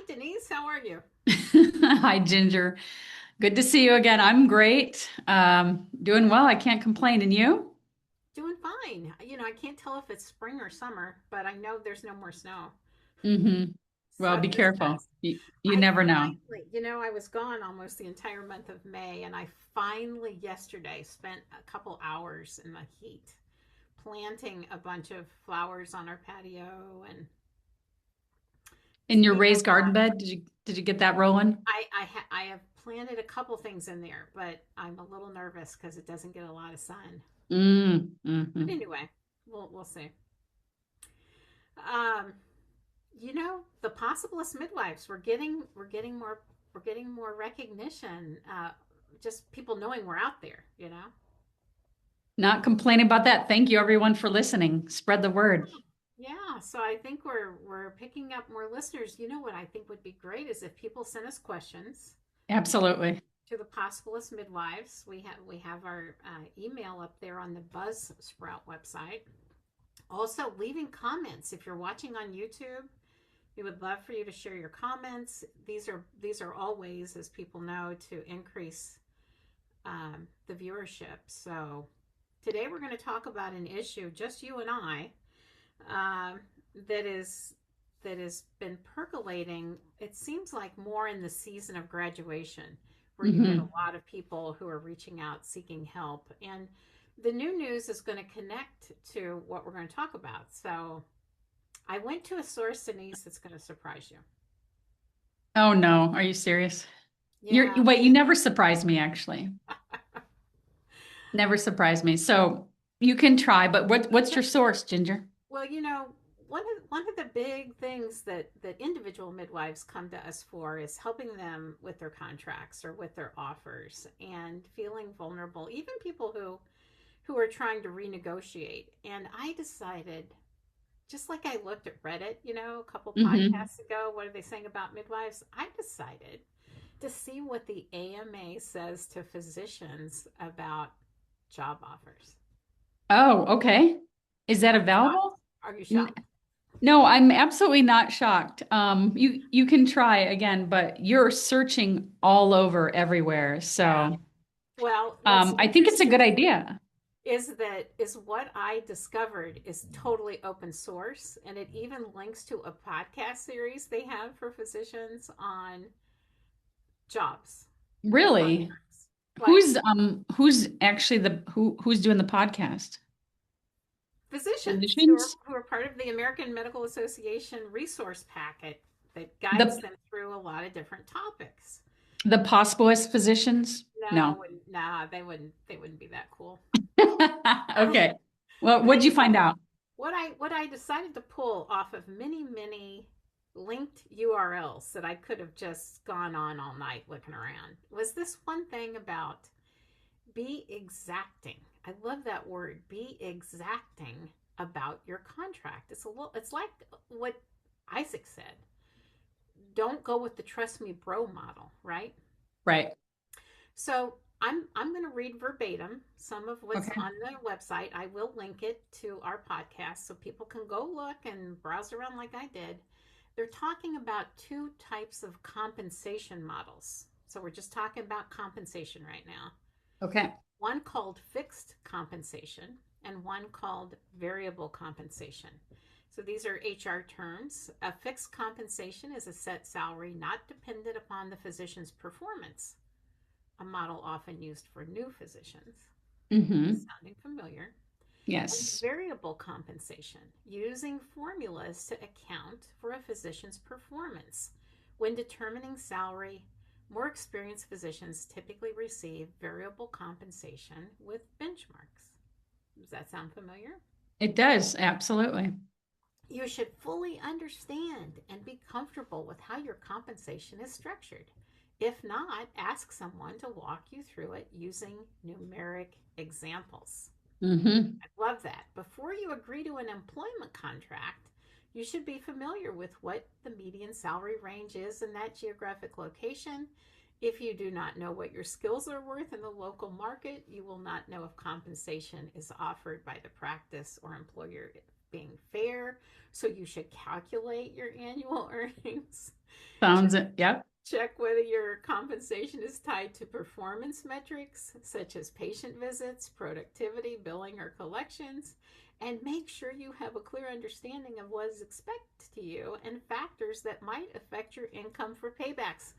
Denise. How are you? Hi, Ginger. Good to see you again. I'm great. Doing well. I can't complain. And you? Doing fine. I can't tell if it's spring or summer, but I know there's no more snow. Mm-hmm. Well, So be this careful. past, You I never know. I was gone almost the entire month of May, and I finally yesterday spent a couple hours in the heat planting a bunch of flowers on our patio, and In your we have raised garden bed, did you get that rolling? I have planted a couple things in there, but I'm a little nervous because it doesn't get a lot of sun. But Mm-hmm. anyway, we'll see. Um, the Possibilist midwives. We're getting more recognition. Just people knowing we're out there. Not complaining about that. Thank you, everyone, for listening. Spread the word. Yeah. So I think we're picking up more listeners. You know what I think would be great is if people send us questions Absolutely. to the Possibilist midwives. We have our email up there on the Buzzsprout website. Also, leaving comments if you're watching on YouTube. We would love for you to share your comments. These are all ways, as people know, to increase the viewership. So today we're going to talk about an issue, just you and I, um, that is that has been percolating. It seems like more in the season of graduation, where you get Mm-hmm. a lot of people who are reaching out seeking help, and the new news is going to connect to what we're going to talk about. So I went to a source, Denise, that's going to surprise you. Oh no, are you serious? Yeah. Wait, you never surprised me, actually. Never surprised me. So you can try, but what's your source, Ginger? Well, one of the big things that individual midwives come to us for is helping them with their contracts or with their offers and feeling vulnerable, even people who are trying to renegotiate. And I decided, just like I looked at Reddit, a couple Mm-hmm. podcasts ago, what are they saying about midwives? I decided to see what the AMA says to physicians about job offers. Oh, okay. Is that Are you shocked? available? Are you N- shocked? No, I'm absolutely not shocked. You can try again, but you're searching all over everywhere. Yeah. So, Well, what's I think it's a good interesting idea. is what I discovered is totally open source, and it even links to a podcast series they have for physicians on jobs and Really? contracts. Like Who's actually who's doing the podcast? physicians who are Physicians? who are part of the American Medical Association resource packet that The guides them through a lot of different topics. the possibilist physicians? No. No, nah, they wouldn't be that cool. Okay. Well, But what'd you find anyway, out? what I decided to pull off of many linked URLs that I could have just gone on all night looking around was this one thing about be exacting. I love that word, be exacting about your contract. It's like what Isaac said. Don't go with the trust me bro model, right? Right. So I'm going to read verbatim some of what's Okay. on the website. I will link it to our podcast so people can go look and browse around like I did. They're talking about two types of compensation models. So we're just talking about compensation right now. Okay. One called fixed compensation and one called variable compensation. So these are HR terms. A fixed compensation is a set salary not dependent upon the physician's performance, a model often used for new physicians. Mm-hmm. Sounding familiar. And Yes. variable compensation, using formulas to account for a physician's performance. When determining salary, more experienced physicians typically receive variable compensation with benchmarks. Does that sound familiar? It does. Absolutely. You should fully understand and be comfortable with how your compensation is structured. If not, ask someone to walk you through it using numeric examples. Mm-hmm. I love that. Before you agree to an employment contract, you should be familiar with what the median salary range is in that geographic location. If you do not know what your skills are worth in the local market, you will not know if compensation is offered by the practice or employer being fair employer, so you should calculate your annual earnings. Sounds, yep. Check whether your compensation is tied to performance metrics such as patient visits, productivity, billing, or collections. And make sure you have a clear understanding of what is expected to you and factors that might affect your income for paybacks.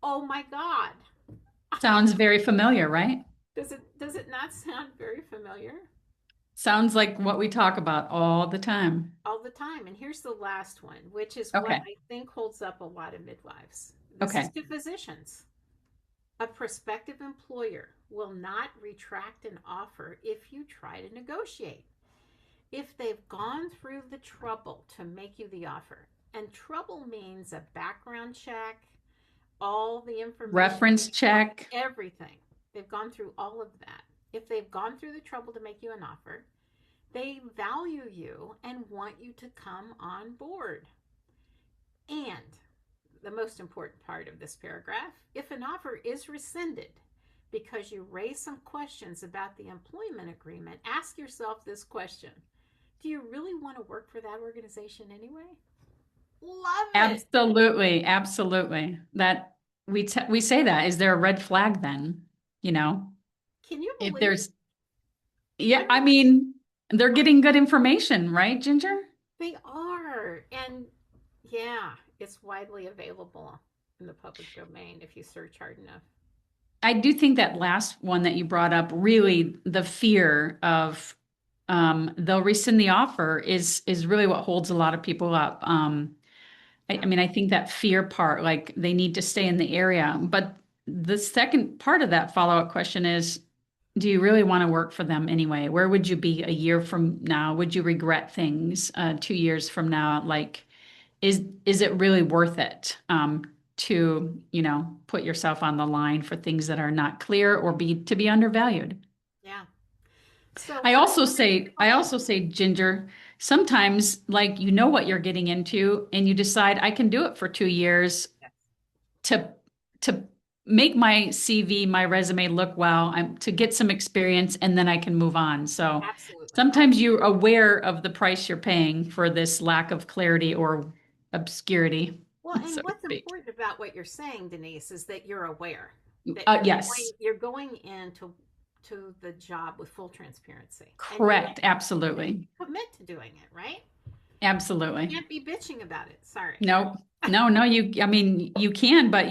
Oh my God. Sounds very familiar, right? Does it not sound very familiar? Sounds like what we talk about all the time. All the time. And here's the last one, which is what Okay. I think holds up a lot of midwives. This is Okay. to physicians. A prospective employer will not retract an offer if you try to negotiate. If they've gone through the trouble to make you the offer, and trouble means a background check, all the information, Reference check. everything. They've gone through all of that. If they've gone through the trouble to make you an offer, they value you and want you to come on board. And the most important part of this paragraph, if an offer is rescinded because you raise some questions about the employment agreement, ask yourself this question: do you really want to work for that organization anyway? Love it. Absolutely. Absolutely. That we say that. Is there a red flag then? You know, Can you if believe? there's, yeah, I I mean, mean, they're getting good information, right, Ginger? they are. And yeah, it's widely available in the public domain if you search hard enough. I do think that last one that you brought up, really the fear of they'll rescind the offer is really what holds a lot of people up. I Yeah. mean, I think that fear part, like they need to stay in the area. But the second part of that follow-up question is, do you really want to work for them anyway? Where would you be a year from now? Would you regret things 2 years from now? Like, is it really worth it to, put yourself on the line for things that are not clear or to be undervalued? Yeah. So I what also say, go ahead. Ginger, sometimes like you know what you're getting into and you decide I can do it for 2 years Yes. to to make my CV, my resume look well, to get some experience and then I can move on. So Absolutely. sometimes you're aware of the price you're paying for this lack of clarity or obscurity, Well, so and to what's speak. important about what you're saying, Denise, is that you're aware that Yes, you're going into the job with full transparency, and correct. and Absolutely. commit to doing it, right? Absolutely. Can't be bitching about it. Sorry. No, no, no, I mean, you can, but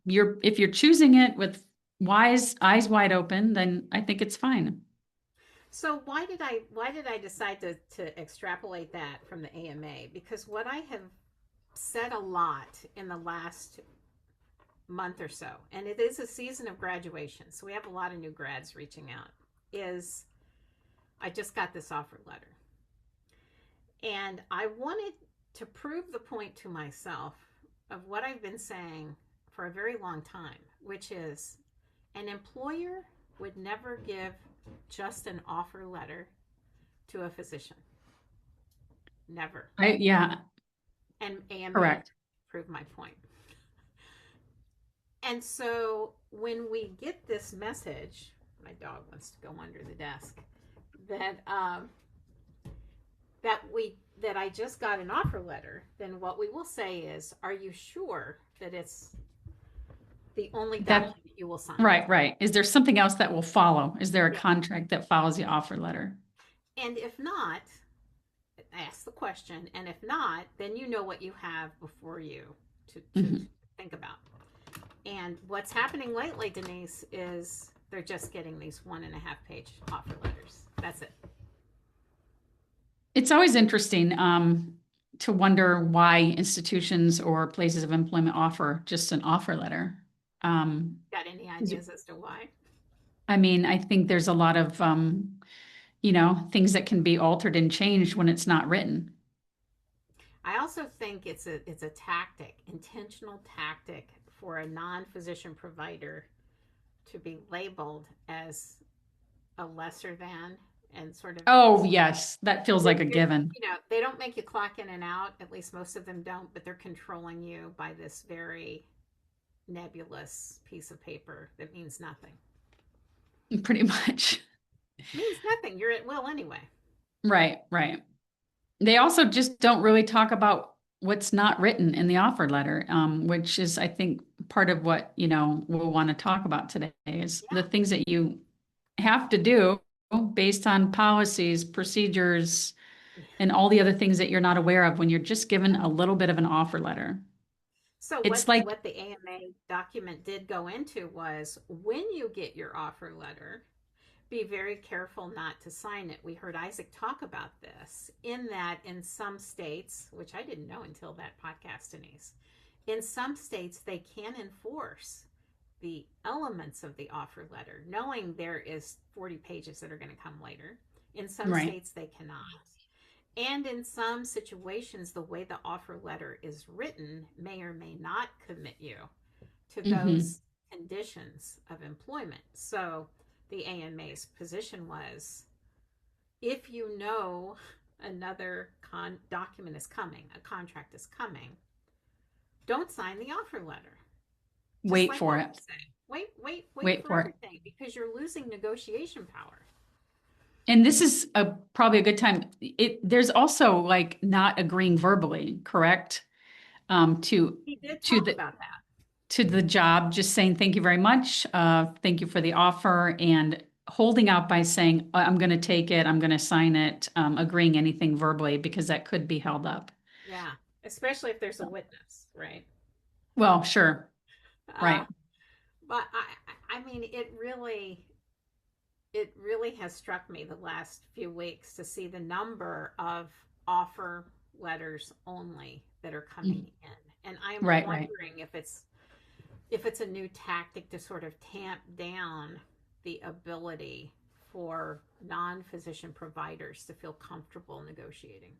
if you're choosing it with eyes wide open, then I think it's fine. So why did I decide to extrapolate that from the AMA? Because what I have said a lot in the last month or so, and it is a season of graduation, so we have a lot of new grads reaching out, is I just got this offer letter. And I wanted to prove the point to myself of what I've been saying for a very long time, which is an employer would never give just an offer letter to a physician. Never. Yeah, And AMA correct. proved my point. And so when we get this message, my dog wants to go under the desk, that that I just got an offer letter, then what we will say is, are you sure that it's the only That document you will sign? right, right. Is there something else that will follow? Is there a Yeah. contract that follows the offer letter? And if not, ask the question. And if not, then you know what you have before you to Mhm. think about. And what's happening lately, Denise, is they're just getting these 1.5 page offer letters. That's it. It's always interesting to wonder why institutions or places of employment offer just an offer letter. Um, Got any ideas as to why? I mean, I think there's a lot of things that can be altered and changed when it's not written. I also think it's a tactic, intentional tactic for a non-physician provider to be labeled as a lesser than and sort of Oh, yes, that feels like a it, given. they don't make you clock in and out, at least most of them don't, but they're controlling you by this very nebulous piece of paper that means nothing. Pretty much. Means nothing. You're at will anyway. Right, right. They also just don't really talk about what's not written in the offer letter, which is, I think, part of what, we'll want to talk about today is the Yeah. things that you have to do based on policies, procedures, and all the other things that you're not aware of when you're just given a little bit of an offer letter. So It's like, what the AMA document did go into was when you get your offer letter, be very careful not to sign it. We heard Isaac talk about this, in that in some states, which I didn't know until that podcast, Denise, in some states they can enforce the elements of the offer letter, knowing there is 40 pages that are going to come later. In some right. states they cannot. And in some situations, the way the offer letter is written may or may not commit you to Hmm. those conditions of employment. So the AMA's position was, if you know another document is coming, a contract is coming, don't sign the offer letter. Just Wait like for what we it. say. Wait Wait for for it. everything, because you're losing negotiation power. And this is probably a good time. There's also like not agreeing verbally, correct? To He did to talk the about that. to the job, just saying thank you very much, thank you for the offer, and holding out by saying I'm going to take it, I'm going to sign it, agreeing anything verbally because that could be held up. Yeah, especially if there's a witness, right? Well, sure, Uh, right. but I mean, it really has struck me the last few weeks to see the number of offer letters only that are coming Mhm. in, and I'm Right, right. wondering if it's a new tactic to sort of tamp down the ability for non-physician providers to feel comfortable negotiating.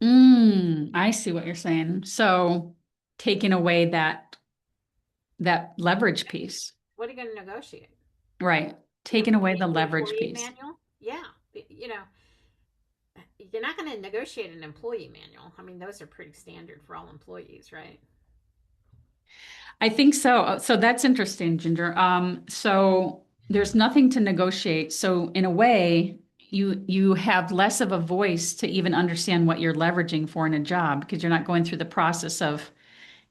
I see what you're saying. So taking away that leverage piece, What are you going to negotiate? right? Taking away the The leverage employee piece. manual? Yeah. You're not going to negotiate an employee manual. I mean, those are pretty standard for all employees, right? I think so. So that's interesting, Ginger. So there's nothing to negotiate. So in a way, you have less of a voice to even understand what you're leveraging for in a job because you're not going through the process of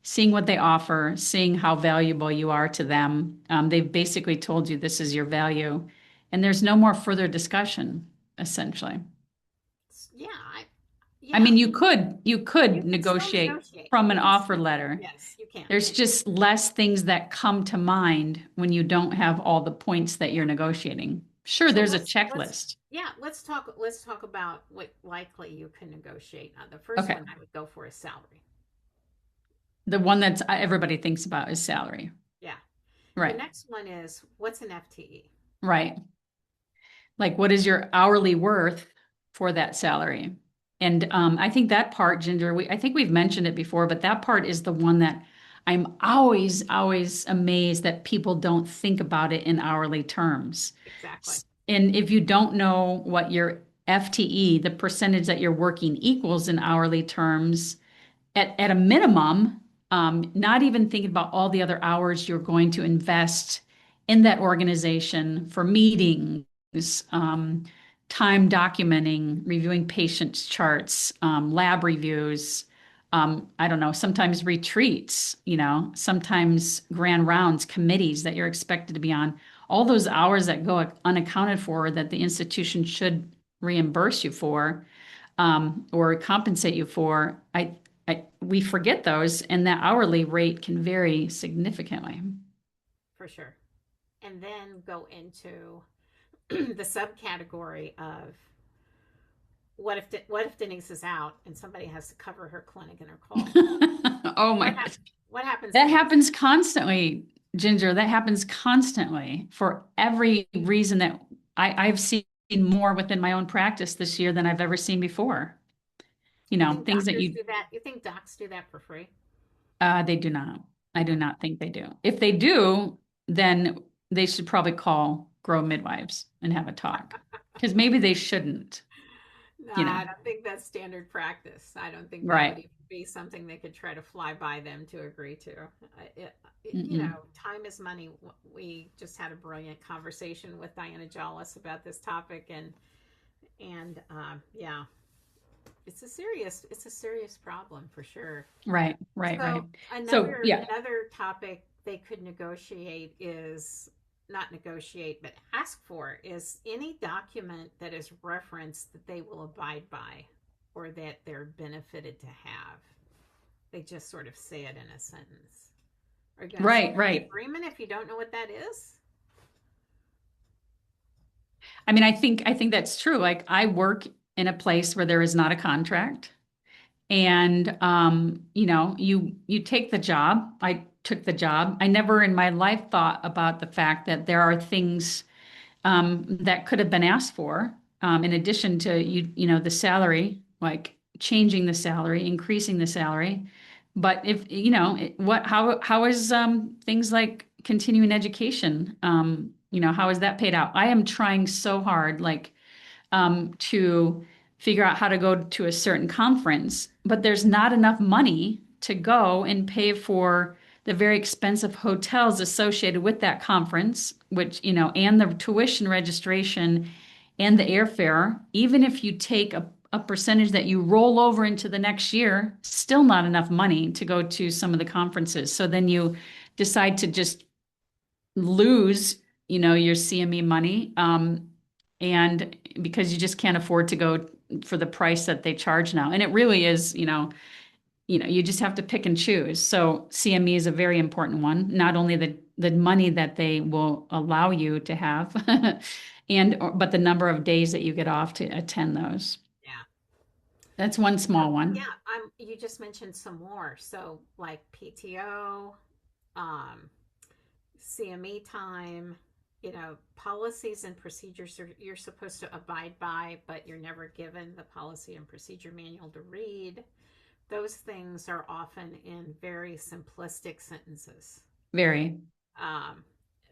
seeing what they offer, seeing how valuable you are to them. They've basically told you this is your value, and there's no more further discussion, essentially. Yeah, I yeah. mean, you could You can still negotiate negotiate. from You an can offer still, letter. yes, you can. There's just less things that come to mind when you don't have all the points that you're Yeah. negotiating. Sure, So there's a let's checklist. yeah, let's talk about what likely you can negotiate. The first Okay. one I would go for is salary. The one that's everybody thinks about is salary. Yeah. The Right. next one is, what's an FTE? Right. Like, what is your hourly worth for that salary? And I think that part, Ginger, I think we've mentioned it before, but that part is the one that I'm always, always amazed that people don't think about it in hourly terms. Exactly. And if you don't know what your FTE, the percentage that you're working equals in hourly terms, at a minimum, not even thinking about all the other hours you're going to invest in that organization for meetings, um, time documenting, reviewing patients' charts, lab reviews. I don't know, sometimes retreats, sometimes grand rounds, committees that you're expected to be on. All those hours that go unaccounted for that the institution should reimburse you for or compensate you for, we forget those, and that hourly rate can vary significantly. For sure. And then go into the subcategory of, what if Denise is out and somebody has to cover her clinic and her call? Oh my What God. happens? What happens That then? happens constantly, Ginger. That happens constantly for every reason that I've seen more within my own practice this year than I've ever seen before. You think Things that doctors do that? You think docs do that for free? they do not. I do No. not think they do. If they do, then they should probably call Grow Midwives and have a talk because maybe they shouldn't, No, you know. I don't think that's standard practice. I don't think that would Right. even be something they could try to fly by them to agree to. Mm-mm. Time is money. We just had a brilliant conversation with Diana Jollis about this topic, and yeah, it's a serious problem for sure. Right, right, right. So So yeah, another topic they could negotiate is not negotiate, but ask for is any document that is referenced that they will abide by or that they're benefited to have. They just sort of say it in a sentence. Are you going to sign right, the right. agreement if you don't know what that is? I mean, I think that's true. Like I work in a place where there is not a contract. And you take the job. I took the job. I never in my life thought about the fact that there are things that could have been asked for in addition to the salary, like changing the salary, increasing the salary. But if what how is things like continuing education? How is that paid out? I am trying so hard, like to figure out how to go to a certain conference, but there's not enough money to go and pay for the very expensive hotels associated with that conference, which, and the tuition registration and the airfare. Even if you take a percentage that you roll over into the next year, still not enough money to go to some of the conferences. So then you decide to just lose, your CME money. And because you just can't afford to go for the price that they charge now. And it really is, you just have to pick and choose. So CME is a very important one, not only the money that they will allow you to have but the number of days that you get off to attend those. Yeah. That's one small Yeah, one. you just mentioned some more. So like PTO, um, CME time, policies and procedures you're supposed to abide by, but you're never given the policy and procedure manual to read. Those things are often in very simplistic sentences. Very. Um,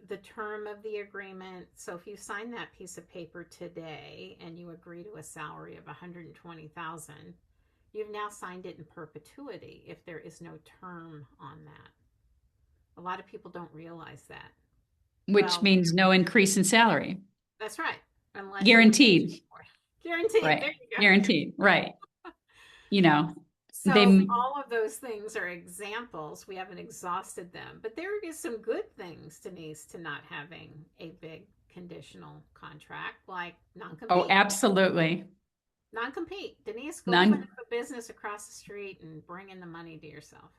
the term of the agreement. So if you sign that piece of paper today and you agree to a salary of 120,000, you've now signed it in perpetuity if there is no term on that. A lot of people don't realize that. Which Well, means no increase in salary. that's right. Unless you negotiate Guaranteed. more. Guaranteed. There Right. you go. Guaranteed. Right. You know, So they, all of those things are examples. We haven't exhausted them, but there is some good things, Denise, to not having a big conditional contract like oh, non-compete. absolutely. Non-compete. Denise, go open None. up a business across the street and bring in the money to yourself.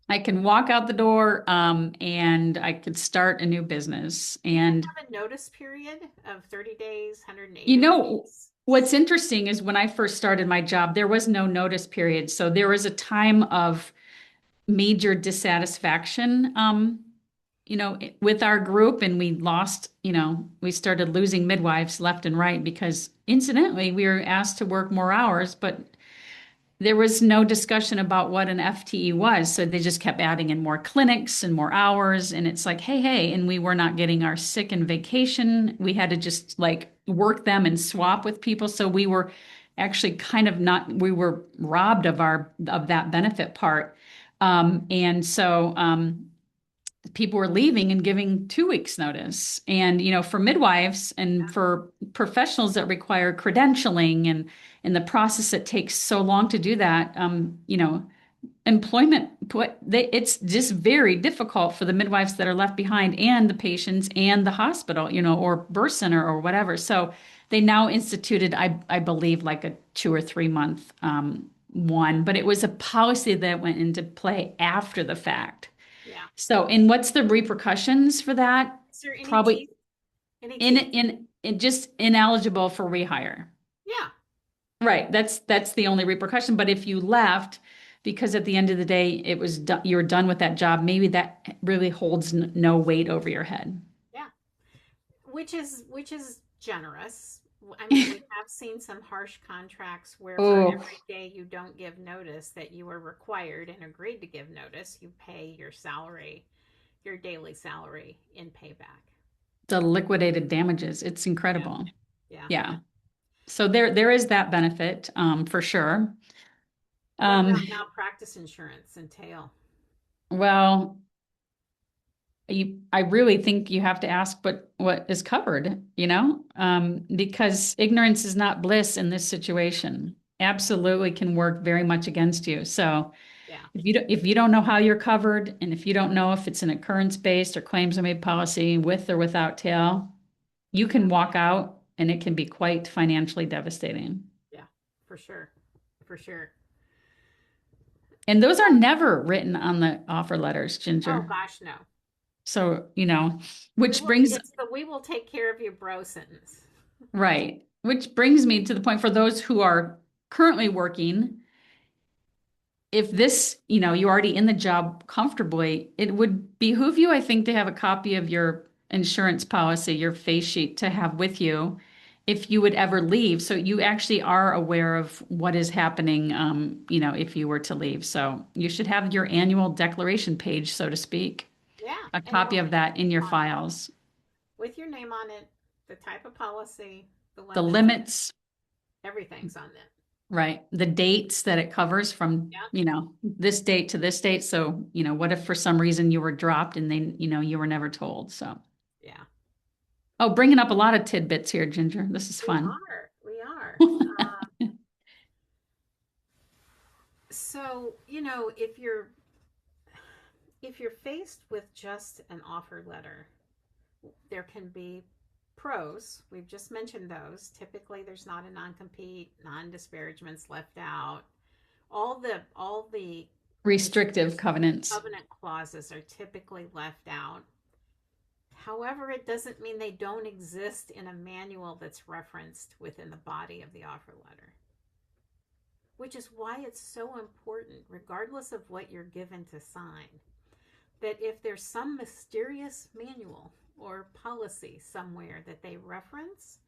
I can walk out the door, and I could start a new business. You can And have a notice period of 30 days, you 180 know, days. what's interesting is when I first started my job, there was no notice period. So there was a time of major dissatisfaction, with our group, and we started losing midwives left and right because incidentally, we were asked to work more hours, but there was no discussion about what an FTE was. So they just kept adding in more clinics and more hours. And it's like, hey, hey. And we were not getting our sick and vacation. We had to just like work them and swap with people. So we were actually we were robbed of that benefit part. And so people were leaving and giving 2 weeks notice. And for midwives and for professionals that require credentialing and the process that takes so long to do that, employment it's just very difficult for the midwives that are left behind and the patients and the hospital, or birth center or whatever. So they now instituted, I believe, like a 2 or 3 month one, but it was a policy that went into play after the fact. Yeah. So, and what's the repercussions for that? Is there any Probably teeth? Any in teeth? in just ineligible for rehire. Yeah. Right. That's the only repercussion. But if you left because at the end of the day you were done with that job, maybe that really holds no weight over your head. Yeah. Which is generous. I mean, we have seen some harsh contracts where for Oh, every day you don't give notice that you are required and agreed to give notice, you pay your salary, your daily salary in payback. the liquidated damages. It's Yeah. incredible. Yeah. Yeah. So there is that benefit, for sure. What Um, about malpractice insurance and tail? well, I really think you have to ask what is covered, because ignorance is not bliss in this situation. absolutely can work very much against you. So Yeah. if you don't know how you're covered, and if you don't know if it's an occurrence-based or claims-made policy with or without tail, you Yeah. can walk out and it can be quite financially devastating. Yeah. For sure. For sure. And those are never written on the offer letters, Oh Ginger. gosh, no. So, We which will, brings, it's the we will take care of you bro sentence. right, which brings me to the point for those who are currently working. If this, you're already in the job comfortably, it would behoove you, I think, to have a copy of your insurance policy, your face sheet to have with you if you would ever leave. So you actually are aware of what is happening, if you were to leave. So you should have your annual declaration page, so to speak, Yeah. a And copy of that in your files. with your name on it, the type of policy, the The limits, limits, everything's on it. right? The dates that it covers from, Yeah. this date to this date. So, what if for some reason you were dropped and they, you were never told? So, Yeah. oh, bringing up a lot of tidbits here, Ginger. This is We fun. are. We are. So, if you're faced with just an offer letter, there can be pros. We've just mentioned those. Typically there's not a non-compete, non-disparagements left out. All the Restrictive covenants. covenant clauses are typically left out. However, it doesn't mean they don't exist in a manual that's referenced within the body of the offer letter, which is why it's so important, regardless of what you're given to sign, that if there's some mysterious manual or policy somewhere that they reference,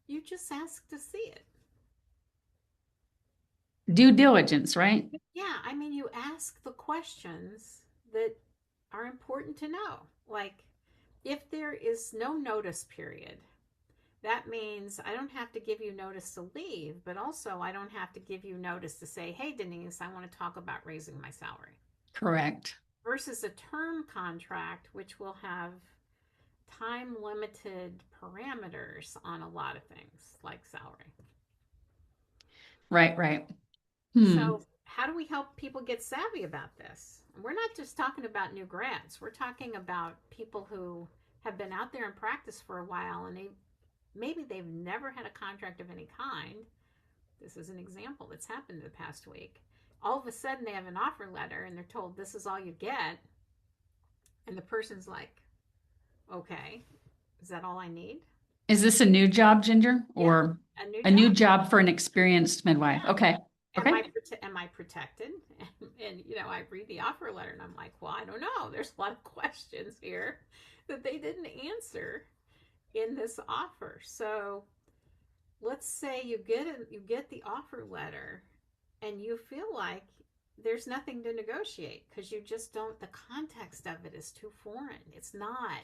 you just ask to see it. Due diligence, right? Yeah, I mean, you ask the questions that are important to know. Like, if there is no notice period, that means I don't have to give you notice to leave, but also I don't have to give you notice to say, hey, Denise, I want to talk about raising my salary. Correct. Versus a term contract, which will have time limited parameters on a lot of things like salary. Right, right. Hmm. So, how do we help people get savvy about this? We're not just talking about new grads, we're talking about people who have been out there in practice for a while and maybe they've never had a contract of any kind. This is an example that's happened in the past week. All of a sudden, they have an offer letter and they're told this is all you get. And the person's like, okay, is that all I need? Is this a new job, Ginger, Yeah, or a new a new job. job for an experienced midwife? Yeah. Okay. Am Okay. I protected? And I read the offer letter and I'm like, well, I don't know. There's a lot of questions here that they didn't answer in this offer. So let's say you get the offer letter and you feel like there's nothing to negotiate because you just don't, the context of it is too foreign. It's not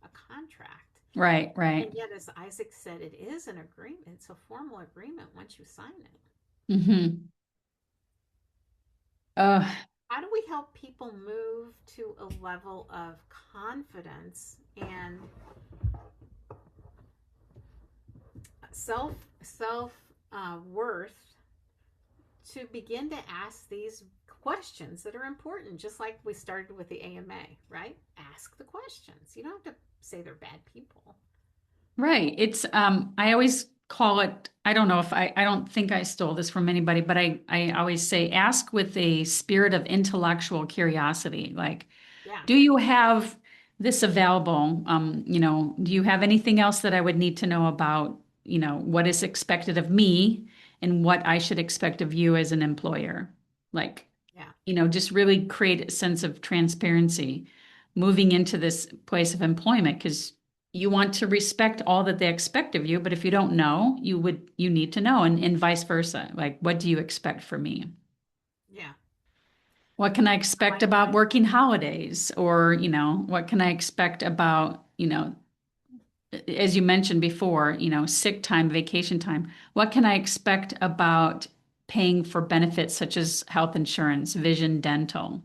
a contract. Right, right. And yet, as Isaac said, it is an agreement. It's a formal agreement once you sign it. Mm-hmm. Uh, How do we help people move to a level of confidence and self worth to begin to ask these questions that are important, just like we started with the AMA, right? Ask the questions. You don't have to say they're bad people. right. It's I always call it, I don't know if I don't think I stole this from anybody, but I always say ask with a spirit of intellectual curiosity. Like, Yeah, do you have this available? Do you have anything else that I would need to know about, what is expected of me and what I should expect of you as an employer? Like, yeah, just really create a sense of transparency moving into this place of employment because you want to respect all that they expect of you, but if you don't know, you need to know and vice versa. Like, what do you expect from me? yeah. What can I I expect like about that. working holidays? Or, what can I expect about, as you mentioned before, sick time, vacation time? What can I expect about paying for benefits such as health insurance, vision, dental?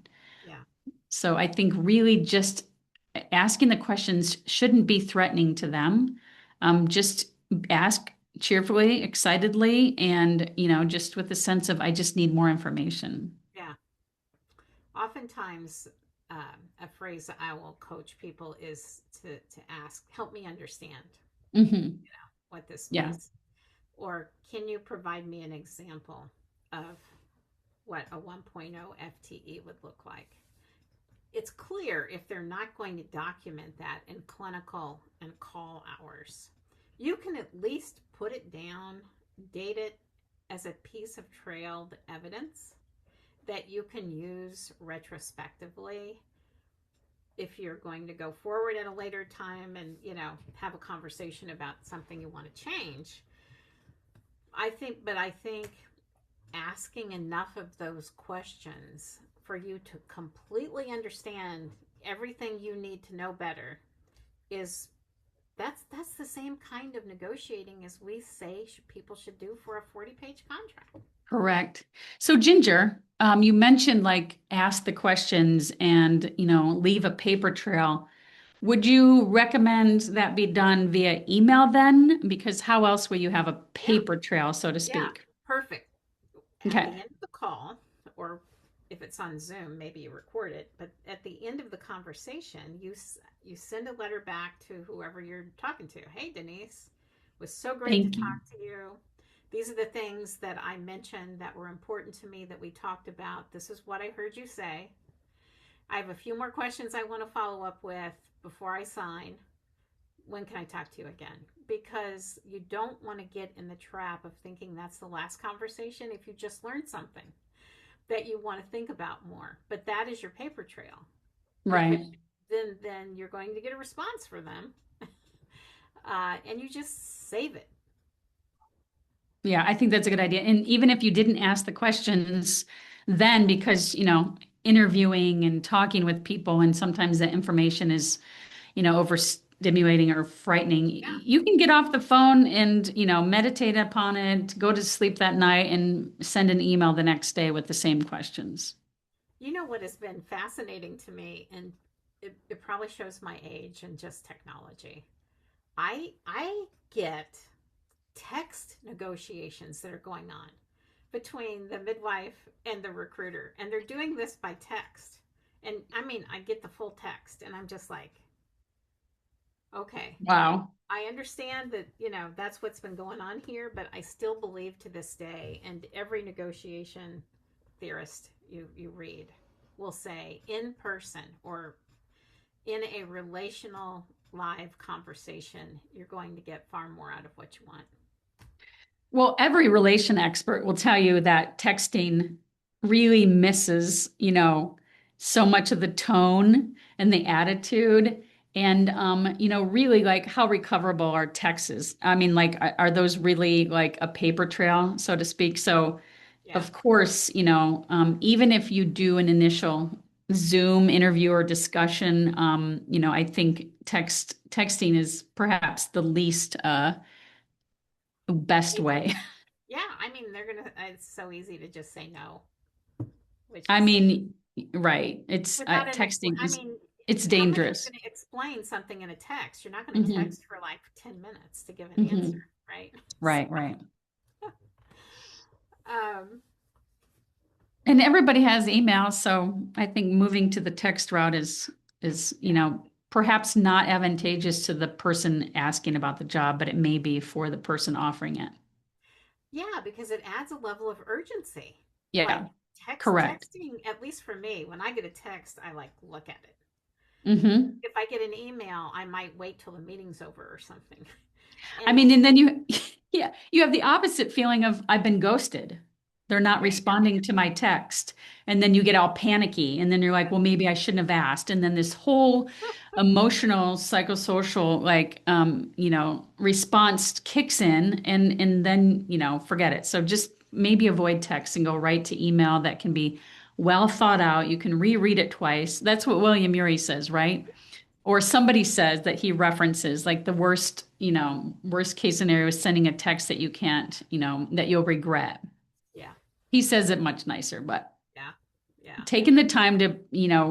Yeah, So I think really just asking the questions shouldn't be threatening to them. Just ask, cheerfully, excitedly, and, just with a sense of, I just need more information. Yeah. Oftentimes, a phrase that I will coach people is to ask, help me understand Hmm. what this Yeah. means. Or can you provide me an example of what a 1.0 FTE would look like? It's clear if they're not going to document that in clinical and call hours. You can at least put it down, date it as a piece of trailed evidence that you can use retrospectively if you're going to go forward at a later time and, have a conversation about something you want to change. I think asking enough of those questions for you to completely understand everything you need to know better is that's the same kind of negotiating as we say people should do for a 40-page contract. Correct. So, Ginger, you mentioned like ask the questions and, leave a paper trail. Would you recommend that be done via email then? Because how else will you have a Yeah, paper trail, so to yeah, speak? perfect. At the Okay. end of the call, or if it's on Zoom, maybe you record it, but at the end of the conversation, you send a letter back to whoever you're talking to. Hey, Denise, it was so great to Thank you. talk to you. These are the things that I mentioned that were important to me that we talked about. This is what I heard you say. I have a few more questions I want to follow up with before I sign. When can I talk to you again? Because you don't want to get in the trap of thinking that's the last conversation if you just learned something that you want to think about more. But that is your paper trail because Right. then you're going to get a response for them, and you just save it. Yeah, I think that's a good idea. And even if you didn't ask the questions then, because, interviewing and talking with people, and sometimes the information is, overstimulating or frightening, Yeah. you can get off the phone and, meditate upon it, go to sleep that night, and send an email the next day with the same questions. You know what has been fascinating to me, and it probably shows my age and just technology. I get text negotiations that are going on between the midwife and the recruiter, and they're doing this by text. And I mean, I get the full text, and I'm just like, okay, Wow. I understand that, that's what's been going on here, but I still believe to this day, and every negotiation theorist you read will say in person or in a relational live conversation, you're going to get far more out of what you want. Well, every relation expert will tell you that texting really misses, so much of the tone and the attitude. And, really like how recoverable are texts? I mean, like, are those really like a paper trail, so to speak? So, Yeah. of course, even if you do an initial Zoom interview or discussion, I think texting is perhaps the least best way. Yeah, I mean, it's so easy to just say no, which I is mean, right. It's without texting I is mean, it's how much are you dangerous. going to explain something in a text? You're not going to Hmm. text for like 10 minutes to give an answer, Hmm. right? So, Right, right. um, And everybody has email, so I think moving to the text route is, yeah. perhaps not advantageous to the person asking about the job, but it may be for the person offering it. Yeah, because it adds a level of urgency. Like Yeah, correct. texting, at least for me, when I get a text, I like look at it. Hmm. If I get an email, I might wait till the meeting's over or something. I And mean, and then you, yeah, you have the opposite feeling of I've been ghosted. They're not there you go. responding to my text. And then you get all panicky. And then you're like, well, maybe I shouldn't have asked. And then this whole emotional, psychosocial, like, response kicks in and then, forget it. So just maybe avoid text and go right to email that can be well thought out. You can reread it twice. That's what William Ury says, right? Or somebody says that he references like the worst, worst case scenario is sending a text that you can't, that you'll regret. Yeah, He says it much nicer, but yeah, yeah, taking the time to,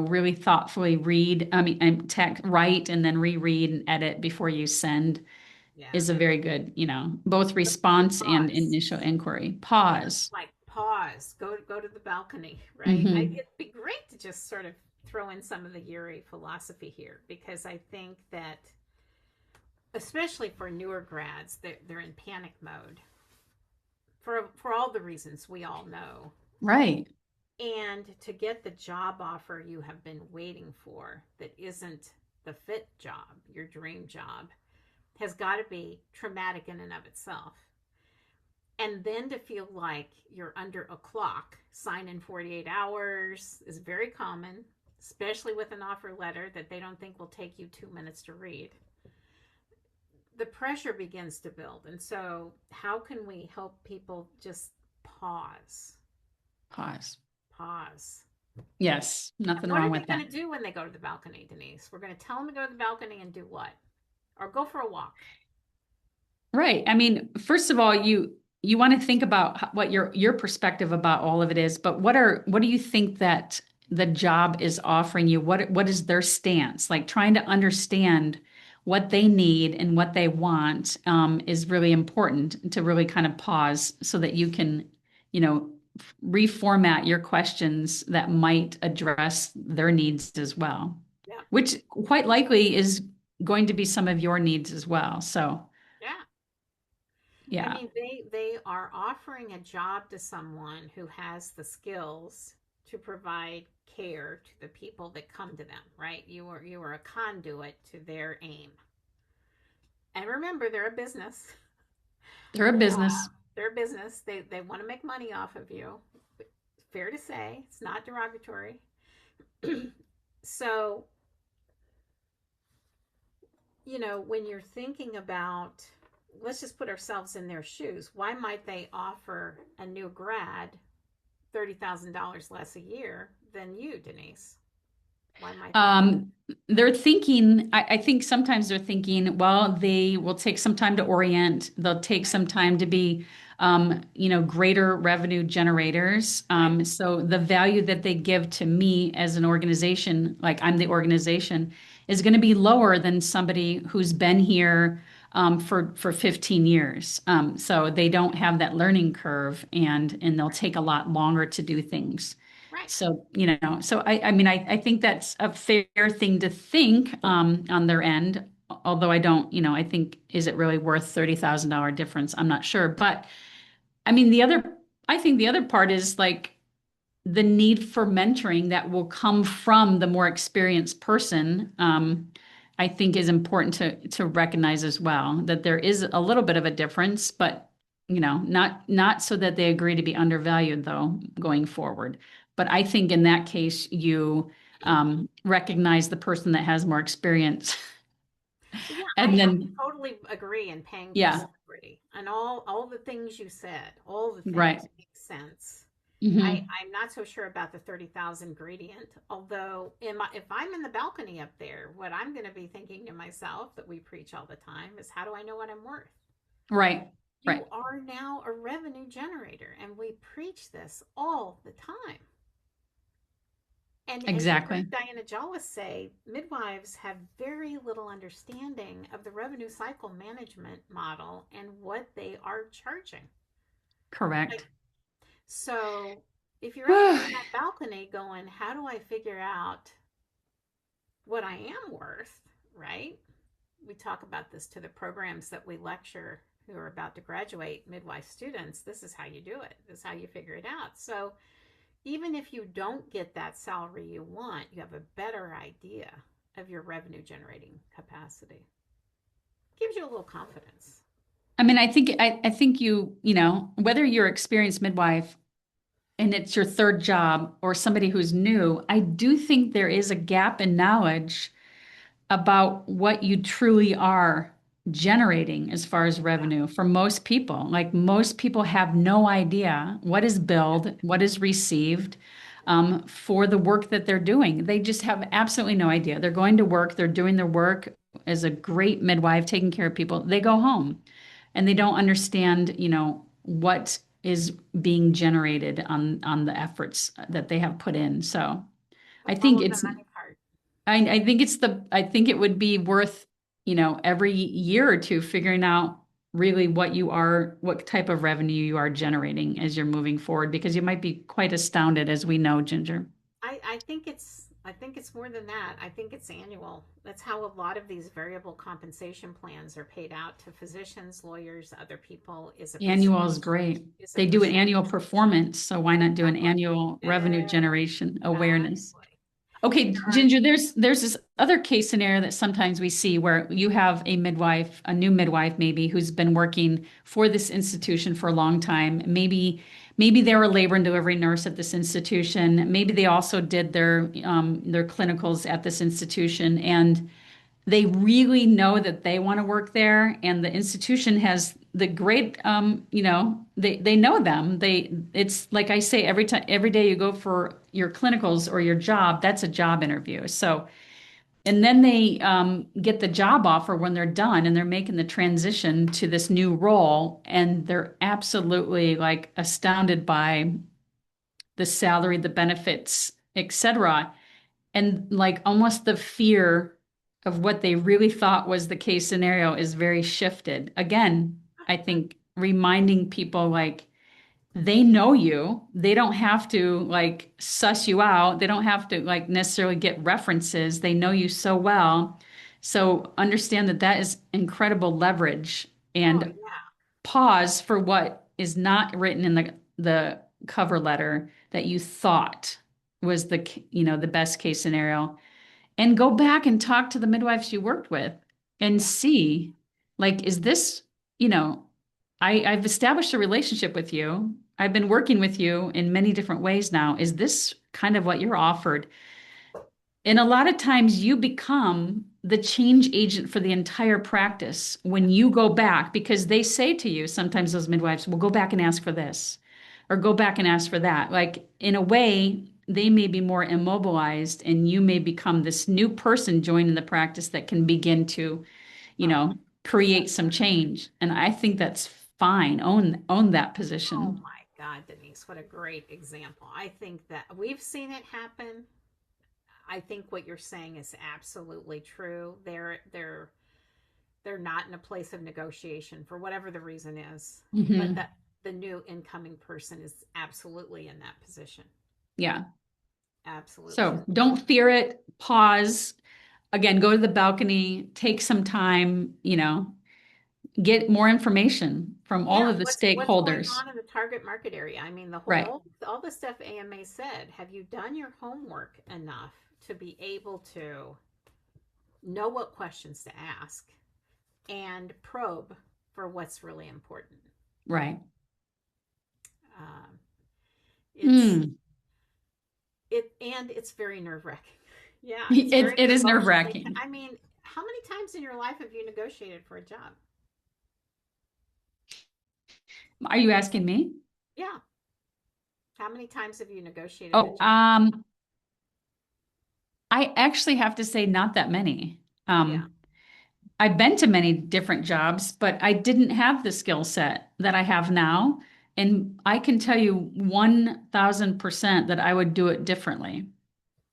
really thoughtfully read, I mean, write and then reread and edit before you send Yeah. is a very good, both The response and pause. initial inquiry. Yeah, Pause. like pause, go to the balcony, right? Hmm. It'd be great to just sort of throw in some of the Yuri philosophy here because I think that, especially for newer grads, they're in panic mode for all the reasons we all know. Right. And to get the job offer you have been waiting for that isn't the fit job, your dream job, has got to be traumatic in and of itself. And then to feel like you're under a clock, sign in 48 hours is very common, especially with an offer letter that they don't think will take you 2 minutes to read. The pressure begins to build. And so, how can we help people just pause? Pause. Pause. Yes. And Nothing what are wrong they with going that. to do when they go to the balcony, Denise? We're going to tell them to go to the balcony and do what? Or go for a walk. Right. I mean, first of all, you want to think about what your perspective about all of it is, but what do you think that the job is offering you? What is their stance? Like trying to understand what they need and what they want is really important to really kind of pause so that you can, you know, reformat your questions that might address their needs as well, Yeah. which quite likely is going to be some of your needs as well. So. Yeah. I Yeah. mean, they are offering a job to someone who has the skills to provide care to the people that come to them, right? You are a conduit to their aim. And remember, they're a business. They're a business. They're a business. They want to make money off of you. Fair to say, it's not derogatory. So, when you're thinking about, let's just put ourselves in their shoes. Why might they offer a new grad $30,000 less a year than you, Denise? Why might they do Um, they're thinking, I think sometimes they're thinking, well, they will take some time to orient. They'll take that? some time to be, greater revenue generators. Right, So the value that they give to me as an organization, like I'm the organization, is going to be lower than somebody who's been here for 15 years. So they don't have that learning curve and they'll right, take a lot longer to do things. right. So, so I mean, I think that's a fair thing to think on their end, although I don't, I think, is it really worth $30,000 difference? I'm not sure. But I mean, I think the other part is like the need for mentoring that will come from the more experienced person. I think is important to recognize as well that there is a little bit of a difference, but not so that they agree to be undervalued though going forward. But I think in that case, you recognize the person that has more experience, Well, yeah, and I then totally agree in paying for yeah, celebrity and all the things you said, all the right. things make sense. Hmm. I'm not so sure about the 30,000 gradient, although if I'm in the balcony up there, what I'm going to be thinking to myself that we preach all the time is how do I know what I'm worth? Right, You right, are now a revenue generator, and we preach this all the time. And as you exactly. heard Diana Jawas say, midwives have very little understanding of the revenue cycle management model and what they are charging. Like, Correct. so if you're up there in that balcony going, how do I figure out what I am worth, right? We talk about this to the programs that we lecture who are about to graduate midwife students. This is how you do it. This is how you figure it out. So even if you don't get that salary you want, you have a better idea of your revenue generating capacity. Gives you a little confidence. I mean, I think whether you're experienced midwife and it's your third job or somebody who's new, I do think there is a gap in knowledge about what you truly are generating as far as Yeah. revenue for most people. Like most people have no idea what is Yeah. billed, what is received for the work that they're doing. They just have absolutely no idea. They're going to work, they're doing their work as a great midwife, taking care of people. They go home and they don't understand, what is being generated on the efforts that they have put in. So I think Follow the it's money part. I think it would be worth every year or two, figuring out really what type of revenue you are generating as you're moving forward, because you might be quite astounded, as we know, Ginger. I think it's more than that. I think it's annual. That's how a lot of these variable compensation plans are paid out to physicians, lawyers, other people Annual is great. is a They do an percentage. annual performance, so why not do an Exactly. annual revenue generation awareness? Exactly. Okay, There are, Ginger, there's this other case scenario that sometimes we see where you have a midwife, a new midwife maybe, who's been working for this institution for a long time. Maybe they were a labor and delivery nurse at this institution. Maybe they also did their clinicals at this institution, and they really know that they want to work there, and the institution has the great they know them. It's like I say, every day you go for your clinicals or your job, that's a job interview. So and then they get the job offer when they're done and they're making the transition to this new role, and they're absolutely like astounded by the salary, the benefits, etc. And like almost the fear of what they really thought was the case scenario is very shifted. Again, I think reminding people like they know you. They don't have to like suss you out. They don't have to like necessarily get references. They know you so well. So understand that that is incredible leverage, oh and yeah. pause for what is not written in the cover letter that you thought was the best case scenario, and go back and talk to the midwives you worked with and Yeah. see, like, is this, you know, I've established a relationship with you. I've been working with you in many different ways now. Is this kind of what you're offered? And a lot of times you become the change agent for the entire practice when you go back, because they say to you, sometimes those midwives will go back and ask for this or go back and ask for that. Like, in a way, they may be more immobilized and you may become this new person joining the practice that can begin to, you Oh, know, so create some change. And I think that's fine. Own that oh position. my God, Denise, what a great example. I think that we've seen it happen. I think what you're saying is absolutely true. They're not in a place of negotiation for whatever the reason is, but Hmm. that the new incoming person is absolutely in that position. Yeah. Absolutely. So don't fear it. Pause. Again, go to the balcony, take some time, get more information from all Yeah, of the what's going stakeholders. on in the target market area? I mean, the whole Right. all the stuff AMA said. Have you done your homework enough to be able to know what questions to ask and probe for what's really important? Right. Um, it's Mm. it's very nerve wracking. Yeah, it's very It is emotionally. nerve-wracking. I mean, how many times in your life have you negotiated for a job? Are you asking me? Yeah, how many times have you negotiated a Oh, job? I actually have to say not that many. Yeah, I've been to many different jobs, but I didn't have the skill set that I have now. And I can tell you 1000% that I would do it differently.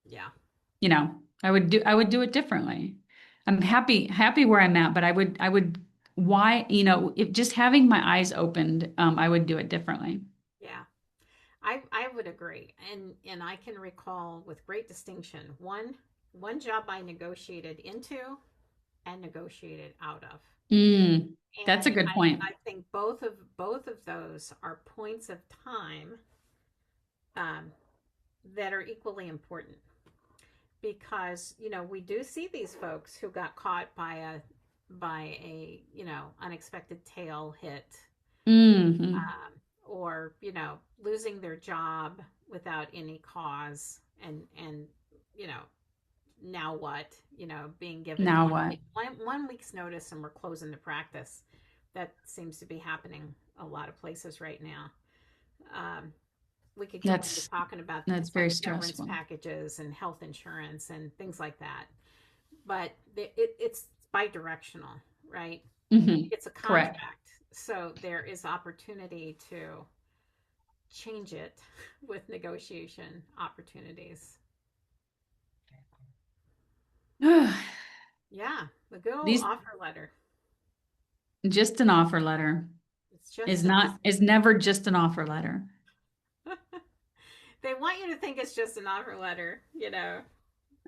yeah. I would do it differently. I'm happy where I'm at, but I would why, if just having my eyes opened, I would do it differently. Yeah, I would agree, and I can recall with great distinction one job I negotiated into and negotiated out of, Mm, that's a and good point. I think both of those are points of time um, that are equally important because we do see these folks who got caught by a unexpected tail hit, Hmm. or losing their job without any cause, and you know now what, being given Now what? one week's notice and we're closing the practice. That seems to be happening a lot of places right now. um, we could get into That's talking about that's things like very severance stressful. packages and health insurance and things like that, but it's bi-directional, right? Hmm. It's a Correct. contract, so there is opportunity to change it with negotiation opportunities. Yeah, the good old These offer letter. just an offer letter It's just a is never just an offer letter. they want you to think it's just an offer letter, you know.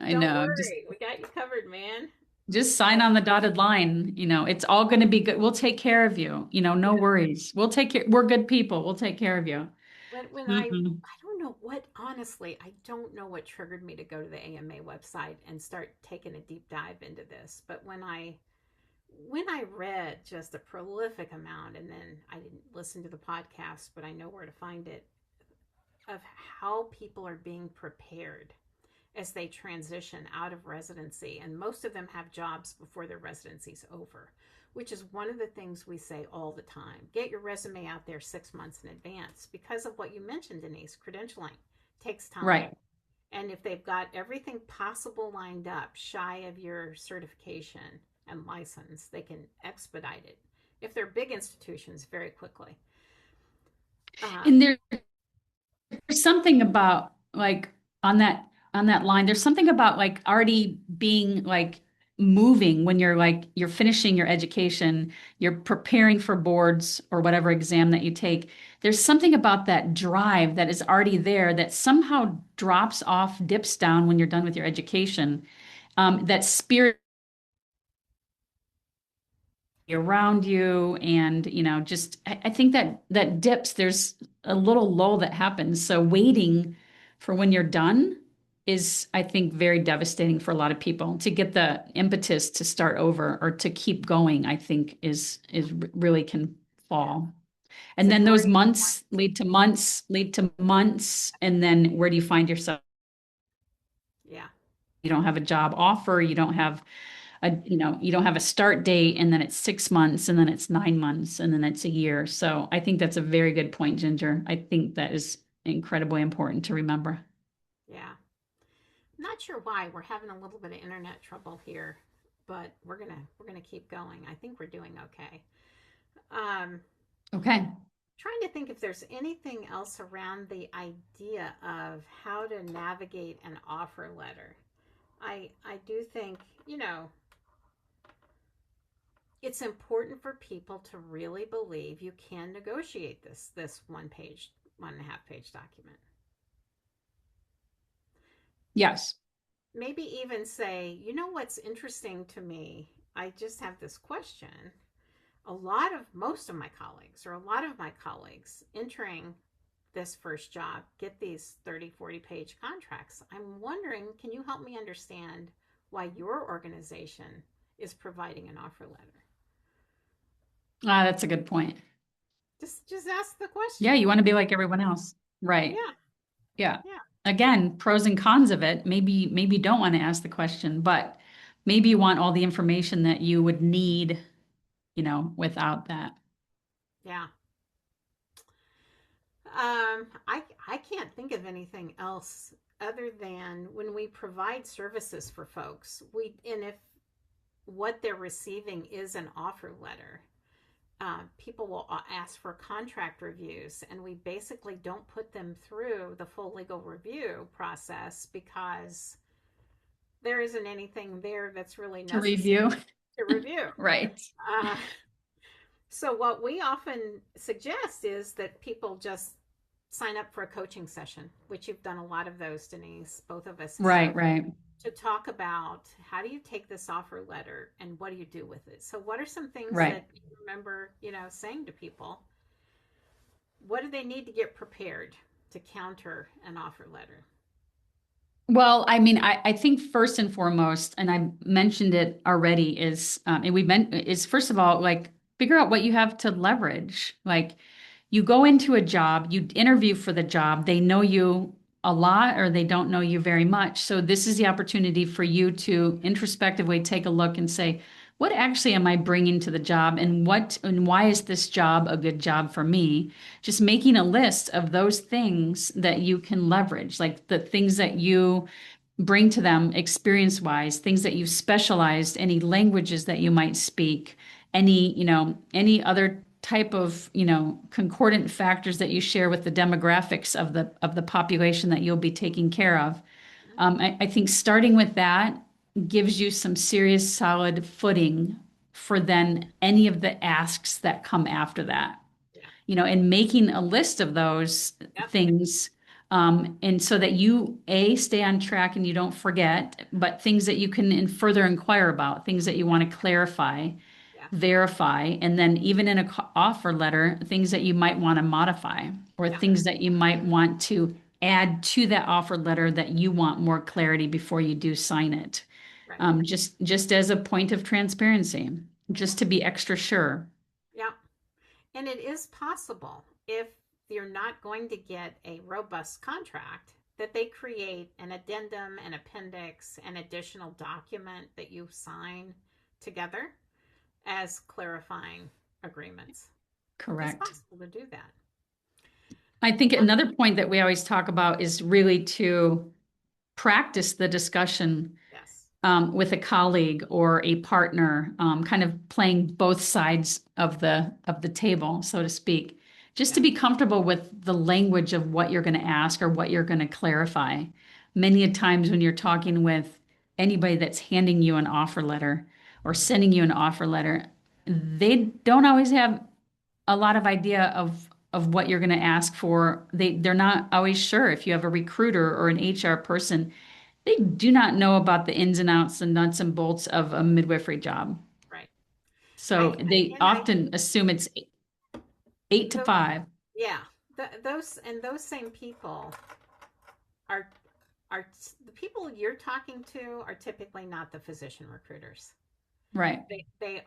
I Don't know. Just worry, we got you covered, man. sign on the dotted line. It's all going to be good. We'll take care of you. No Yeah. worries. We'll take care. We're good people. We'll take care of you. When Mm-mm. I don't know what, honestly, I don't know what triggered me to go to the AMA website and start taking a deep dive into this. But when I read just a prolific amount, and then I didn't listen to the podcast, but I know where to find it, of how people are being prepared as they transition out of residency. And most of them have jobs before their residency's over, which is one of the things we say all the time. Get your resume out there 6 months in advance because of what you mentioned, Denise. Credentialing takes time. Right. And if they've got everything possible lined up shy of your certification and license, they can expedite it. If they're big institutions, very quickly. And Um, there's something about like on that line, there's something about like already being like moving when you're finishing your education, you're preparing for boards or whatever exam that you take. There's something about that drive that is already there that somehow drops off, dips down when you're done with your education. That spirit around you and just I think that dips, there's a little lull that happens, so waiting for when you're done is, I think, very devastating for a lot of people. To get the impetus to start over or to keep going, I think is really can yeah, fall, it's and a then those great point. months lead to months, and then where do you find yourself? Yeah, You don't have a job offer, you don't have you don't have a start date, and then it's 6 months, and then it's 9 months, and then it's a year. So I think that's a very good point, Ginger. I think that is incredibly important to remember. yeah. Not sure why we're having a little bit of internet trouble here, but we're gonna keep going. I think we're doing okay. Um, Okay. Trying to think if there's anything else around the idea of how to navigate an offer letter. I do think, it's important for people to really believe you can negotiate this 1 page, 1.5 page document. Yes. Maybe even say, what's interesting to me? I just have this question. Most of my colleagues, or a lot of my colleagues entering this first job, get these 30, 40 page contracts. I'm wondering, can you help me understand why your organization is providing an offer letter? That's a good point. Just ask the Yeah, question. you want to be like everyone else. Right. Yeah, Yeah. yeah, Again, pros and cons of it. Maybe you don't want to ask the question, but maybe you want all the information that you would need, without that. yeah. I can't think of anything else other than when we provide services for folks, and if what they're receiving is an offer letter, people will ask for contract reviews, and we basically don't put them through the full legal review process because there isn't anything there that's really To necessary review. to review. Right. Uh, so, what we often suggest is that people just sign up for a coaching session, which you've done a lot of those, Denise. Both of us Right, have, right, to talk about how do you take this offer letter and what do you do with it. So, what are some things right. that you remember, saying to people? What do they need to get prepared to counter an offer letter? Well, I mean, I think first and foremost, and I mentioned it already, and we meant is first of all, like figure out what you have to leverage. Like you go into a job, you interview for the job, they know you a lot or they don't know you very much. So this is the opportunity for you to introspectively take a look and say, what actually am I bringing to the job, and why is this job a good job for me? Just making a list of those things that you can leverage, like the things that you bring to them experience wise, things that you've specialized, any languages that you might speak, any other type of, concordant factors that you share with the demographics of the population that you'll be taking care of. I think starting with that gives you some serious solid footing for then any of the asks that come after that. Yeah. And making a list of those Yep. things, and so that you stay on track and you don't forget, but things that you can further inquire about, things that you want to clarify, Yeah. verify, and then even in a offer letter, things that you might want to modify or Yeah. things that you might want to add to that offer letter that you want more clarity before you do sign it. Right. Just as a point of transparency, just to be extra sure. Yeah. And it is possible, if you're not going to get a robust contract, that they create an addendum, an appendix, an additional document that you sign together as clarifying agreements. It's Correct. possible to do that. I think Yeah. another point that we always talk about is really to practice the discussion Yes. with a colleague or a partner, kind of playing both sides of the table, so to speak, just to Yeah. be comfortable with the language of what you're going to ask or what you're going to clarify. Many a times when you're talking with anybody that's handing you an offer letter or sending you an offer letter, they don't always have a lot of idea of what you're going to ask for. They're not always sure. If you have a recruiter or an HR person, they do not know about the ins and outs and nuts and bolts of a midwifery job. Right. So they And I often assume it's 8 to 5. yeah, those same people are are the people you're talking to are typically not the physician recruiters. Right. They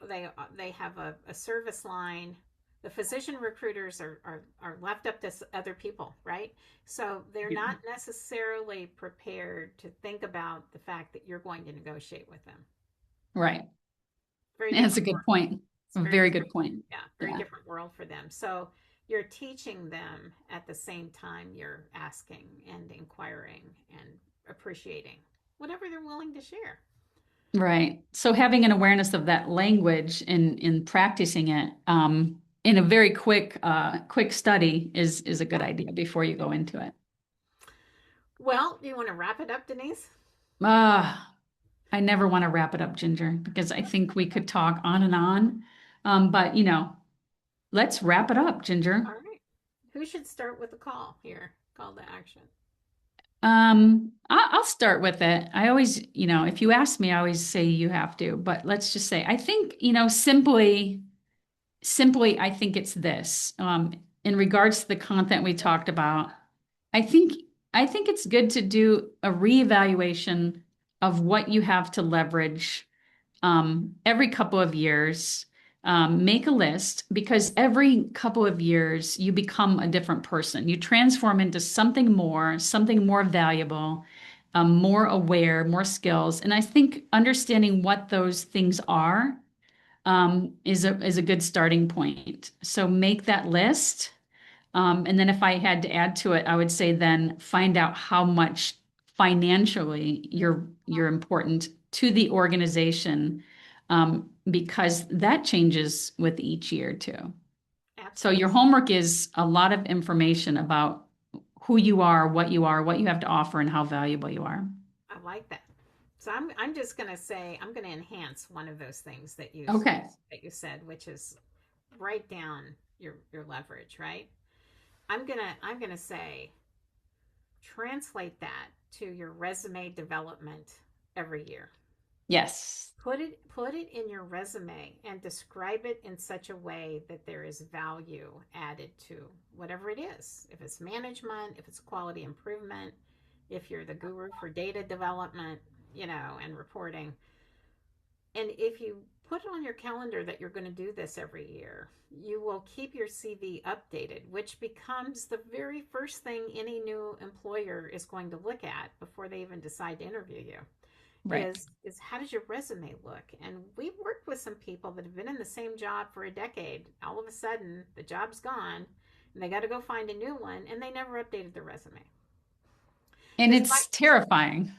have a service line. The physician recruiters are left up to other people, right? So they're not necessarily prepared to think about the fact that you're going to negotiate with them. Right. Very That's a different good world. point. It's A very very different. good point. Yeah, very Yeah. different world for them. So you're teaching them at the same time you're asking and inquiring and appreciating whatever they're willing to share. Right. So having an awareness of that language and in practicing it, in a very quick study is a good Yeah. idea before you go into it. Well, do you want to wrap it up, Denise? Ah, I never want to wrap it up, Ginger, because I think we could talk on and on. But let's wrap it up, All Ginger. right. Who should start with the call here? Call to action. I'll start with it. I always, if you ask me, I always say you have to, but let's just say, I think, simply, I think it's this. In regards to the content we talked about, I think, I think it's good to do a reevaluation of what you have to leverage every couple of years. Make a list because every couple of years you become a different person. You transform into something more valuable, more aware, more skills. And I think understanding what those things are is a good starting point. So make that list. And then if I had to add to it, I would say then find out how much financially you're important to the organization, because that changes with each year too. So your Absolutely. homework is a lot of information about who you are, what you have to offer, and how valuable you are. I like that. So I'm just gonna say I'm gonna enhance one of those things Okay. that you said, which is write down your leverage, right? I'm gonna say translate that to your resume development every year. Yes. Put it in your resume and describe it in such a way that there is value added to whatever it is. If it's management, if it's quality improvement, if you're the guru for data development, and reporting. And if you put it on your calendar that you're going to do this every year, you will keep your CV updated, which becomes the very first thing any new employer is going to look at before they even decide to interview you. Right. Is how does your resume look? And we've worked with some people that have been in the same job for a decade. All of a sudden, the job's gone, and they got to go find a new one, and they never updated their resume. And Despite it's terrifying.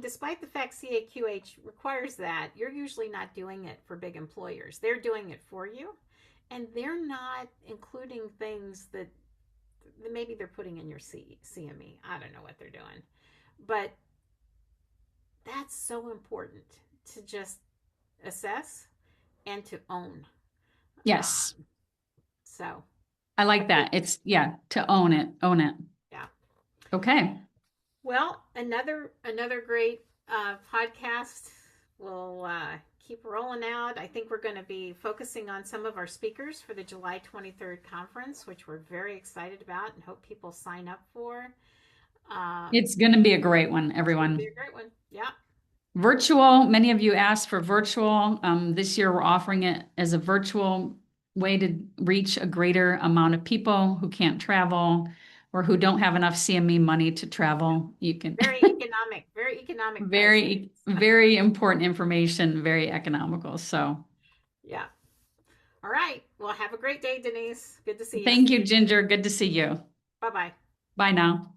despite the fact CAQH requires that, you're usually not doing it for big employers. They're doing it for you, and they're not including things that maybe they're putting in your CME. I don't know what they're doing, but that's so important to just assess and to own. Yes. Um, so, I like okay, that. It's, yeah, to own it, own it. yeah. Okay. Well, another great podcast. We'll keep rolling out. I think we're going to be focusing on some of our speakers for the July 23rd conference, which we're very excited about and hope people sign up for. It's going to be a great one, It's going to be everyone. a great one. Yeah. Virtual, many of you asked for virtual. This year, we're offering it as a virtual way to reach a greater amount of people who can't travel or who don't have enough CME money to travel. You can, Very economic pricing. very, very important information, very economical. So Yeah. All right. Well, have a great day, Denise. Good to see you. thank you, Ginger. Good to see you. Bye bye. Bye now.